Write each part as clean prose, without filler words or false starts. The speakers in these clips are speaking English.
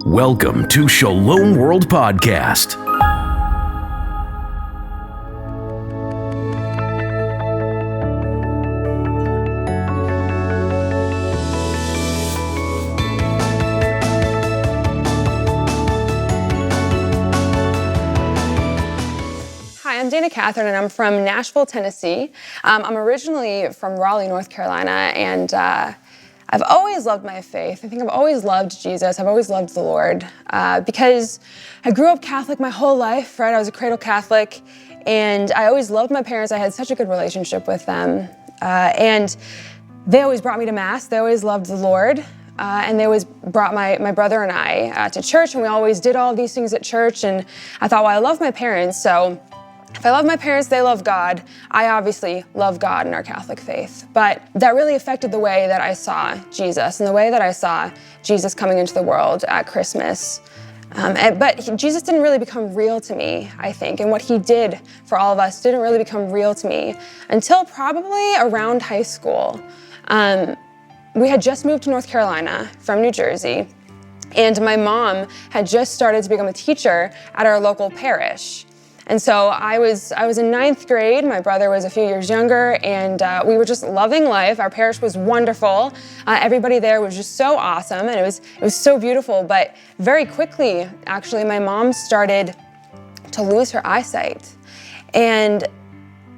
Welcome to Shalom World Podcast. Hi, I'm Dana Catherine, and I'm from Nashville, Tennessee. I'm originally from Raleigh, North Carolina, and I've always loved my faith. I think I've always loved Jesus. I've always loved the Lord because I grew up Catholic my whole life, right? I was a cradle Catholic, and I always loved my parents. I had such a good relationship with them, and they always brought me to Mass. They always loved the Lord, and they always brought my brother and I to church, and we always did all of these things at church, and I thought, well, I love my parents, so if I love my parents, they love God. I obviously love God in our Catholic faith. But that really affected the way that I saw Jesus and the way that I saw Jesus coming into the world at Christmas. But Jesus didn't really become real to me, I think, and what he did for all of us didn't really become real to me until probably around high school. We had just moved to North Carolina from New Jersey, and my mom had just started to become a teacher at our local parish. And so I was in ninth grade, my brother was a few years younger, and we were just loving life. Our parish was wonderful. Everybody there was just so awesome, and it was so beautiful. But very quickly, actually, my mom started to lose her eyesight. And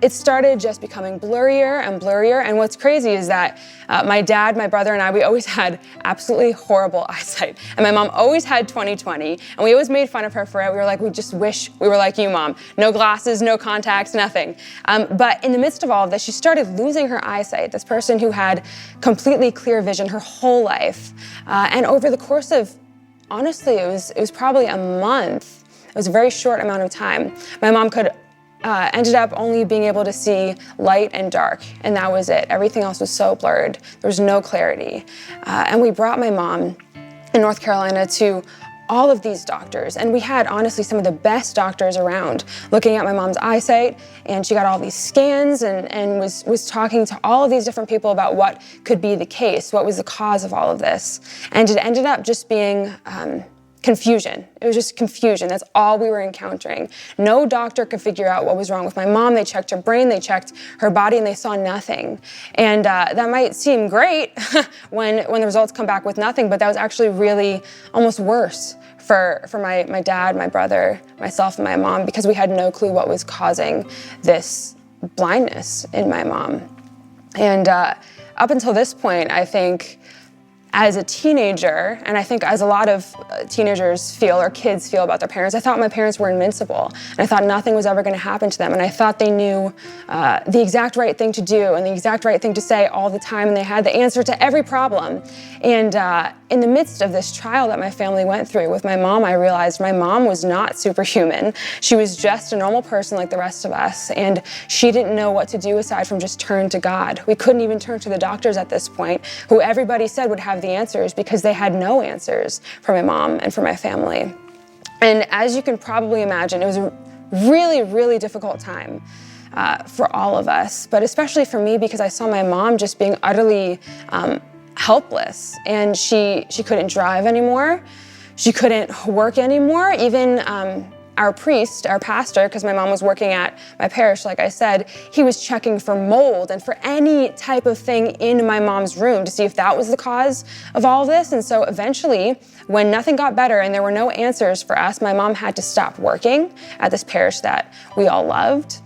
it started just becoming blurrier and blurrier. And what's crazy is that my dad, my brother, and I, we always had absolutely horrible eyesight. And my mom always had 20/20, and we always made fun of her for it. We were like, we just wish we were like you, Mom. No glasses, no contacts, nothing. But in the midst of all of this, she started losing her eyesight, this person who had completely clear vision her whole life. And over the course of, honestly, it was probably a month. It was a very short amount of time. My mom ended up only being able to see light and dark, and that was it. Everything else was so blurred. There was no clarity. And we brought my mom in North Carolina to all of these doctors, and we had honestly some of the best doctors around looking at my mom's eyesight, and she got all these scans and was talking to all of these different people about what could be the case, what was the cause of all of this. And it ended up just being confusion. It was just confusion. That's all we were encountering. No doctor could figure out what was wrong with my mom. They checked her brain, they checked her body, and they saw nothing. And that might seem great when the results come back with nothing, but that was actually really almost worse for my dad, my brother, myself, and my mom, because we had no clue what was causing this blindness in my mom. And up until this point, I think, as a teenager, and I think as a lot of teenagers feel or kids feel about their parents, I thought my parents were invincible, and I thought nothing was ever going to happen to them, and I thought they knew the exact right thing to do and the exact right thing to say all the time, and they had the answer to every problem. And in the midst of this trial that my family went through with my mom, I realized my mom was not superhuman. She was just a normal person like the rest of us, and she didn't know what to do aside from just turn to God. We couldn't even turn to the doctors at this point, who everybody said would have the answers, because they had no answers for my mom and for my family. And as you can probably imagine, it was a really, really difficult time for all of us, but especially for me, because I saw my mom just being utterly helpless, and she couldn't drive anymore. She couldn't work anymore. Even our priest, our pastor, because my mom was working at my parish, like I said, he was checking for mold and for any type of thing in my mom's room to see if that was the cause of all of this. And so eventually, when nothing got better and there were no answers for us, my mom had to stop working at this parish that we all loved.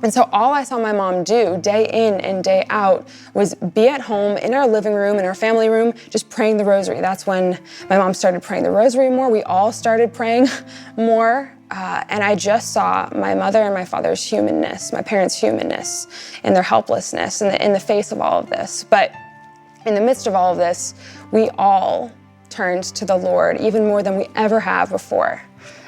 And so all I saw my mom do day in and day out was be at home in our living room, in our family room, just praying the rosary. That's when my mom started praying the rosary more. We all started praying more. And I just saw my mother and my father's humanness, my parents' humanness, and their helplessness in the face of all of this. But in the midst of all of this, we all turned to the Lord even more than we ever have before.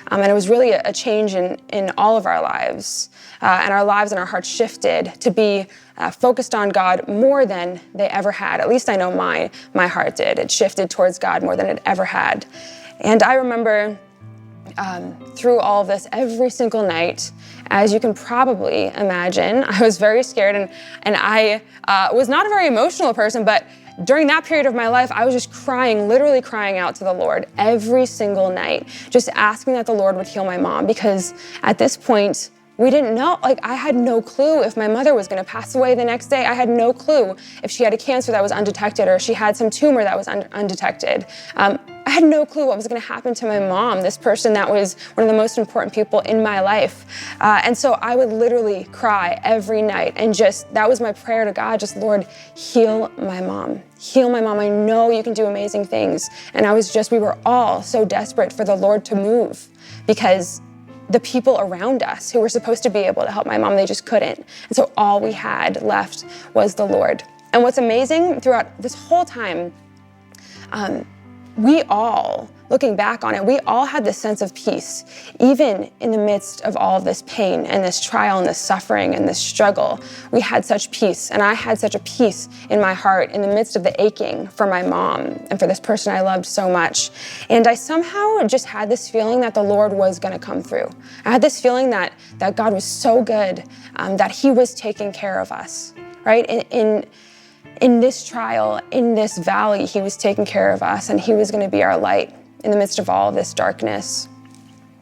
And it was really a change in all of our lives. And our lives and our hearts shifted to be focused on God more than they ever had. At least I know my heart did. It shifted towards God more than it ever had. And I remember through all of this, every single night, as you can probably imagine, I was very scared, and I was not a very emotional person, but during that period of my life, I was just crying, literally crying out to the Lord every single night, just asking that the Lord would heal my mom, because at this point, we didn't know, I had no clue if my mother was gonna pass away the next day. I had no clue if she had a cancer that was undetected or she had some tumor that was undetected. I had no clue what was gonna happen to my mom, this person that was one of the most important people in my life. And so I would literally cry every night, and that was my prayer to God, just, Lord, heal my mom. Heal my mom. I know you can do amazing things. And we were all so desperate for the Lord to move, because the people around us who were supposed to be able to help my mom, they just couldn't. And so all we had left was the Lord. And what's amazing throughout this whole time, we all, looking back on it, we all had this sense of peace, even in the midst of all of this pain and this trial and this suffering and this struggle. We had such peace, and I had such a peace in my heart in the midst of the aching for my mom and for this person I loved so much. And I somehow just had this feeling that the Lord was gonna come through. I had this feeling that God was so good, that he was taking care of us, right? In this trial, in this valley, he was taking care of us, and he was going to be our light in the midst of all of this darkness.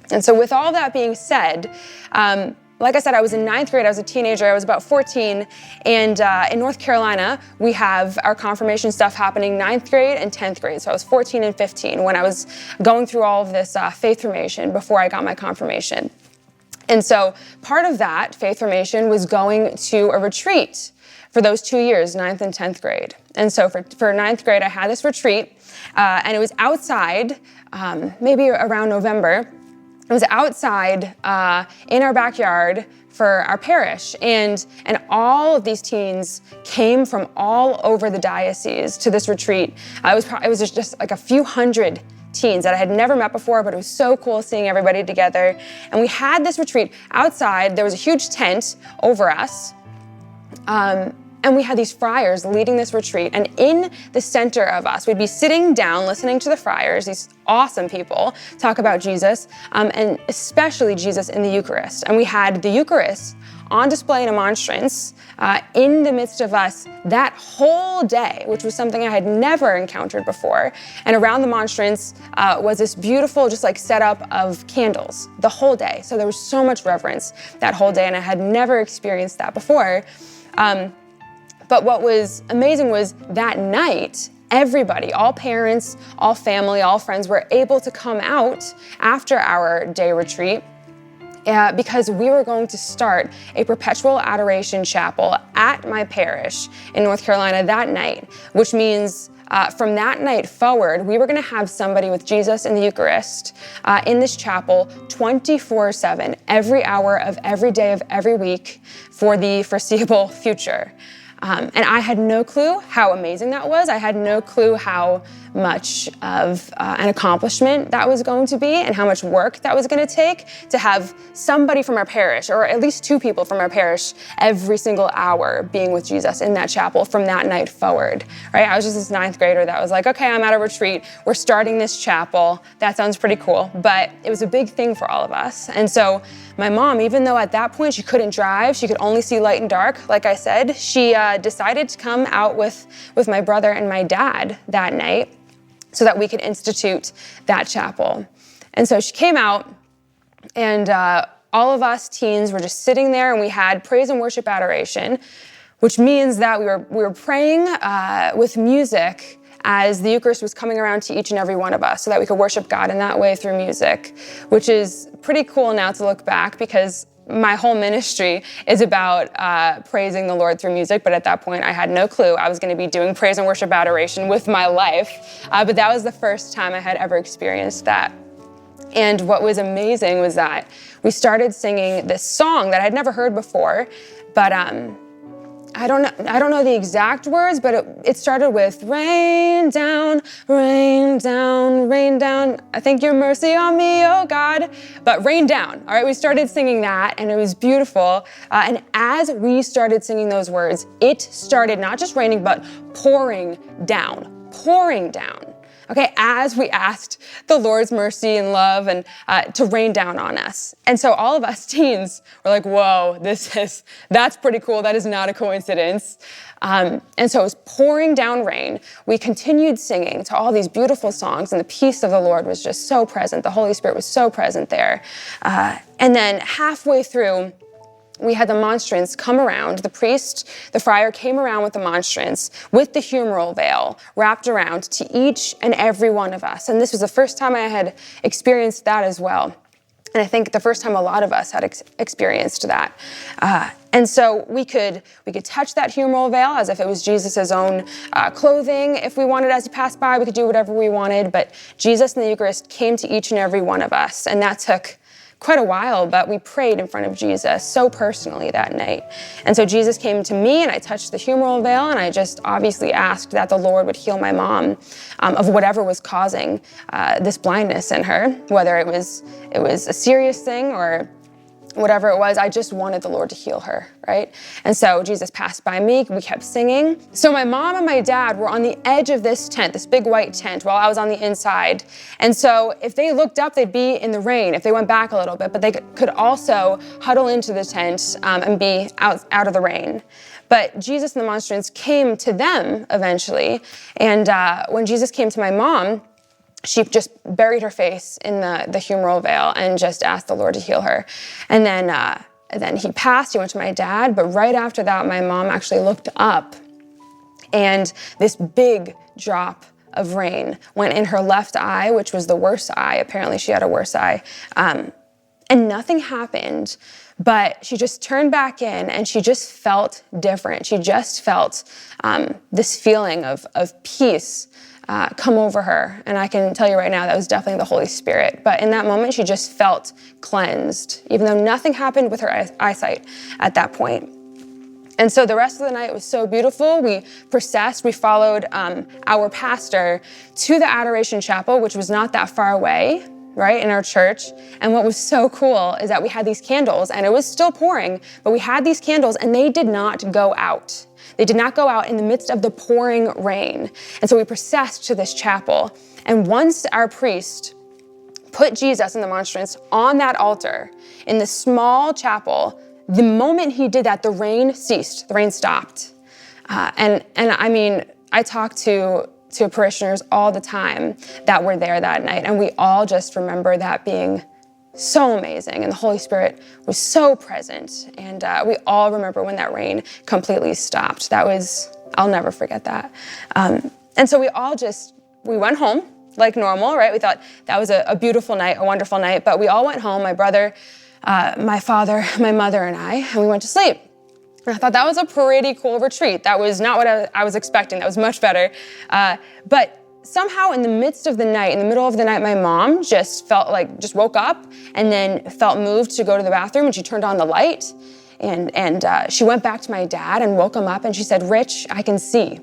And so with all that being said, like I said, I was in 9th grade, I was a teenager, I was about 14, and in North Carolina, we have our confirmation stuff happening 9th grade and 10th grade. So I was 14 and 15 when I was going through all of this faith formation before I got my confirmation. And so part of that faith formation was going to a retreat for those 2 years, 9th and 10th grade. And so for 9th grade, I had this retreat, and it was outside, maybe around November. It was outside in our backyard for our parish, and all of these teens came from all over the diocese to this retreat. It was just like a few hundred teens that I had never met before, but it was so cool seeing everybody together. And we had this retreat outside. There was a huge tent over us. And we had these friars leading this retreat, and in the center of us, we'd be sitting down listening to the friars, these awesome people, talk about Jesus, and especially Jesus in the Eucharist. And we had the Eucharist on display in a monstrance in the midst of us that whole day, which was something I had never encountered before. And around the monstrance was this beautiful, just like setup of candles the whole day. So there was so much reverence that whole day, and I had never experienced that before. But what was amazing was that night, everybody, all parents, all family, all friends were able to come out after our day retreat because we were going to start a perpetual adoration chapel at my parish in North Carolina that night, which means from that night forward, we were going to have somebody with Jesus in the Eucharist in this chapel 24/7, every hour of every day of every week for the foreseeable future. And I had no clue how amazing that was. I had no clue how much of an accomplishment that was going to be and how much work that was going to take to have somebody from our parish, or at least 2 people from our parish, every single hour being with Jesus in that chapel from that night forward, right? I was just this 9th grader that was like, okay, I'm at a retreat. We're starting this chapel. That sounds pretty cool. But it was a big thing for all of us. And so my mom, even though at that point she couldn't drive, she could only see light and dark, like I said, she decided to come out with my brother and my dad that night so that we could institute that chapel. And so she came out, and all of us teens were just sitting there, and we had praise and worship adoration, which means that we were praying with music as the Eucharist was coming around to each and every one of us so that we could worship God in that way through music, which is pretty cool now to look back because my whole ministry is about praising the Lord through music, but at that point I had no clue I was going to be doing praise and worship adoration with my life, but that was the first time I had ever experienced that. And what was amazing was that we started singing this song that I'd never heard before, but I don't know the exact words, but it started with rain down, rain down, rain down. I think your mercy on me, oh God. But rain down. All right, we started singing that, and it was beautiful. And as we started singing those words, it started not just raining, but pouring down, pouring down. okay, as we asked the Lord's mercy and love and to rain down on us. And so all of us teens were like, whoa, that's pretty cool. That is not a coincidence. And so it was pouring down rain. We continued singing to all these beautiful songs, and the peace of the Lord was just so present. The Holy Spirit was so present there. And then halfway through, we had the monstrance come around. The priest, the friar, came around with the monstrance with the humeral veil wrapped around to each and every one of us. And this was the first time I had experienced that as well. And I think the first time a lot of us had experienced that. And so we could touch that humeral veil as if it was Jesus' own clothing. If we wanted, as he passed by, we could do whatever we wanted. But Jesus in the Eucharist came to each and every one of us. And that took quite a while, but we prayed in front of Jesus so personally that night. And so Jesus came to me, and I touched the humeral veil, and I just obviously asked that the Lord would heal my mom of whatever was causing this blindness in her, whether it was a serious thing or whatever it was. I just wanted the Lord to heal her, right? And so Jesus passed by me, we kept singing. So my mom and my dad were on the edge of this tent, this big white tent, while I was on the inside. And so if they looked up, they'd be in the rain, if they went back a little bit, but they could also huddle into the tent and be out of the rain. But Jesus and the monstrance came to them eventually. And when Jesus came to my mom, she just buried her face in the humeral veil and just asked the Lord to heal her. And then he passed, he went to my dad, but right after that, my mom actually looked up, and this big drop of rain went in her left eye, which was the worst eye. Apparently she had a worse eye. And nothing happened, but she just turned back in, and she just felt different. She just felt this feeling of peace come over her. And I can tell you right now, that was definitely the Holy Spirit. But in that moment, she just felt cleansed, even though nothing happened with her eyesight at that point. And so the rest of the night was so beautiful. We processed, we followed our pastor to the adoration chapel, which was not that far away, right, in our church. And what was so cool is that we had these candles, and it was still pouring, but we had these candles, and they did not go out. They did not go out in the midst of the pouring rain. And so we processed to this chapel. And once our priest put Jesus and the monstrance on that altar in the small chapel, the moment he did that, the rain ceased, the rain stopped. And I mean, I talk to parishioners all the time that were there that night, and we all just remember that being so amazing, and the Holy Spirit was so present, and we all remember when that rain completely stopped. I'll never forget that. And so we went home like normal, right? We thought that was a beautiful night, a wonderful night, but we all went home, my brother, my father, my mother, and we went to sleep. And I thought that was a pretty cool retreat. That was not what I was expecting. That was much better. But somehow in the midst of the night, in the middle of the night, my mom just woke up and then felt moved to go to the bathroom, and she turned on the light, and she went back to my dad and woke him up, and she said, "Rich, I can see."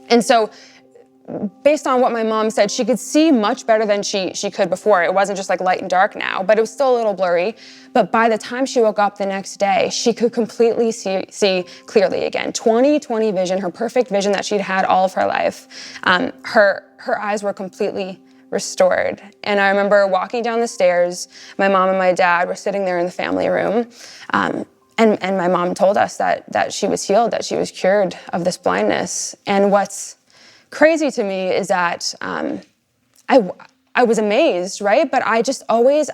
And so based on what my mom said, she could see much better than she could before. It wasn't just like light and dark now, but it was still a little blurry. But by the time she woke up the next day, she could completely see clearly again. 20/20 vision, her perfect vision that she'd had all of her life. Her eyes were completely restored. And I remember walking down the stairs, my mom and my dad were sitting there in the family room. And my mom told us that she was healed, that she was cured of this blindness. And what's crazy to me is that I was amazed, right? But I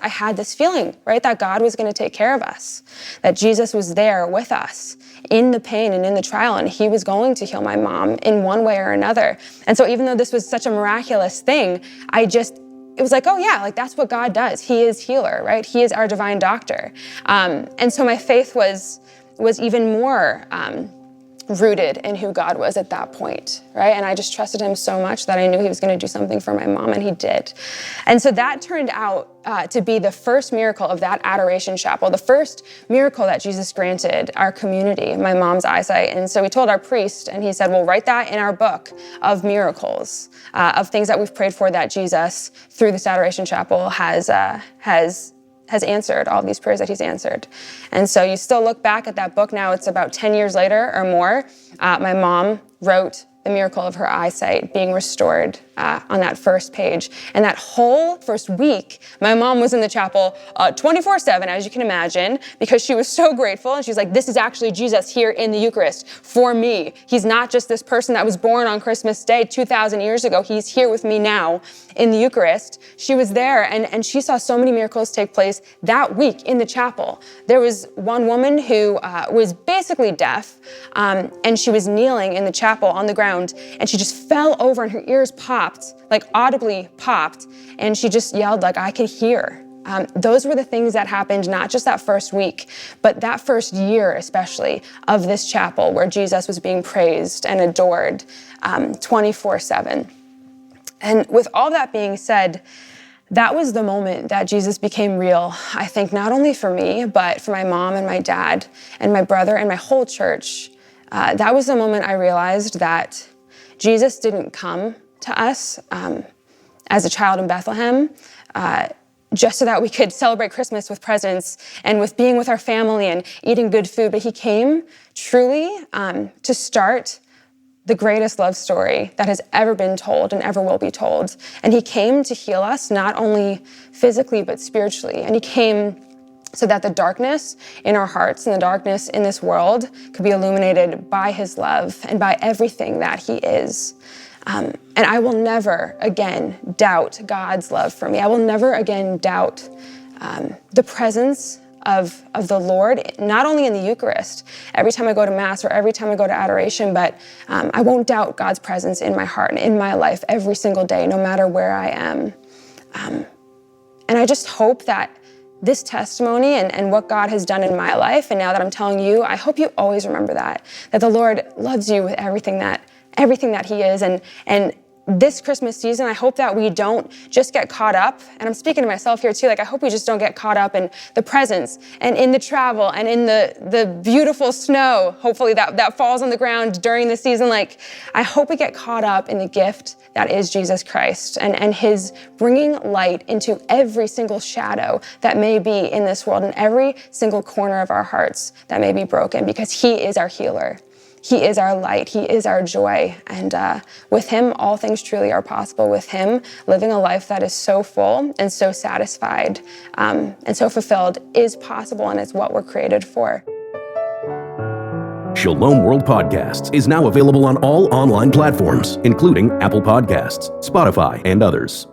had this feeling, right? That God was going to take care of us, that Jesus was there with us in the pain and in the trial, and he was going to heal my mom in one way or another. And so even though this was such a miraculous thing, it was like, oh yeah, like that's what God does. He is healer, right? He is our divine doctor. And so my faith was even more rooted in who God was at that point, right? And I just trusted him so much that I knew he was going to do something for my mom, and he did. And so that turned out to be the first miracle of that adoration chapel, the first miracle that Jesus granted our community, my mom's eyesight. And so we told our priest, and he said, well, write that in our book of miracles, of things that we've prayed for that Jesus, through this adoration chapel, has answered all these prayers that he's answered. And so you still look back at that book now, it's about 10 years later or more. My mom wrote the miracle of her eyesight being restored on that first page. And that whole first week, my mom was in the chapel 24/7, as you can imagine, because she was so grateful. And she's like, this is actually Jesus here in the Eucharist for me. He's not just this person that was born on Christmas Day 2,000 years ago. He's here with me now in the Eucharist. She was there, and she saw so many miracles take place that week in the chapel. There was one woman who was basically deaf, and she was kneeling in the chapel on the ground, and she just fell over and her ears popped, like audibly popped, and she just yelled like, I could hear. Those were the things that happened not just that first week, but that first year especially of this chapel where Jesus was being praised and adored 24/7. And with all that being said, that was the moment that Jesus became real, I think, not only for me, but for my mom and my dad and my brother and my whole church. That was the moment I realized that Jesus didn't come to us as a child in Bethlehem just so that we could celebrate Christmas with presents and with being with our family and eating good food, but he came truly to start the greatest love story that has ever been told and ever will be told. And he came to heal us, not only physically, but spiritually. And he came so that the darkness in our hearts and the darkness in this world could be illuminated by his love and by everything that he is. And I will never again doubt God's love for me. I will never again doubt the presence of the Lord, not only in the Eucharist, every time I go to Mass or every time I go to adoration, but I won't doubt God's presence in my heart and in my life every single day, no matter where I am. And I just hope that this testimony and what God has done in my life, and now that I'm telling you, I hope you always remember that the Lord loves you with everything that he is. And this Christmas season, I hope that we don't just get caught up, and I'm speaking to myself here too, like I hope we just don't get caught up in the presents and in the travel and in the beautiful snow, hopefully that falls on the ground during the season. Like, I hope we get caught up in the gift that is Jesus Christ and his bringing light into every single shadow that may be in this world and every single corner of our hearts that may be broken, because he is our healer. He is our light. He is our joy. And with him, all things truly are possible. With him, living a life that is so full and so satisfied and so fulfilled is possible, and it's what we're created for. Shalom World Podcasts is now available on all online platforms, including Apple Podcasts, Spotify, and others.